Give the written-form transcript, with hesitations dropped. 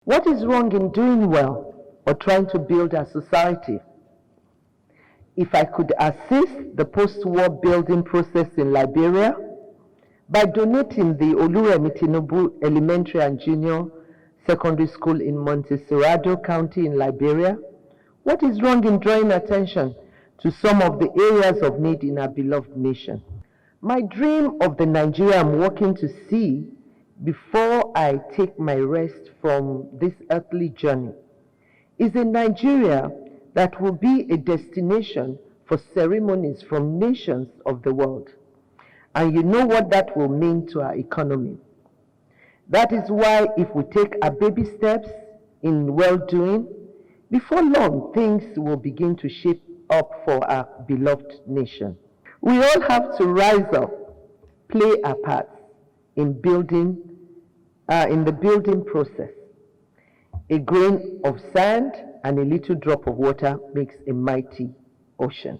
What is wrong in doing well or trying to build a society? If I could assist the post-war building process in Liberia by donating the Oluremi Tinubu Elementary and Junior Secondary School in Montserrado County in Liberia, what is wrong in drawing attention to some of the areas of need in our beloved nation? My dream of the Nigeria I'm working to see before I take my rest from this earthly journey is a Nigeria that will be a destination for ceremonies from nations of the world. And you know what that will mean to our economy. That is why if we take our baby steps in well-doing, before long things will begin to shape up for our beloved nation. We all have to rise up, play our parts in the building process. A grain of sand and a little drop of water makes a mighty ocean.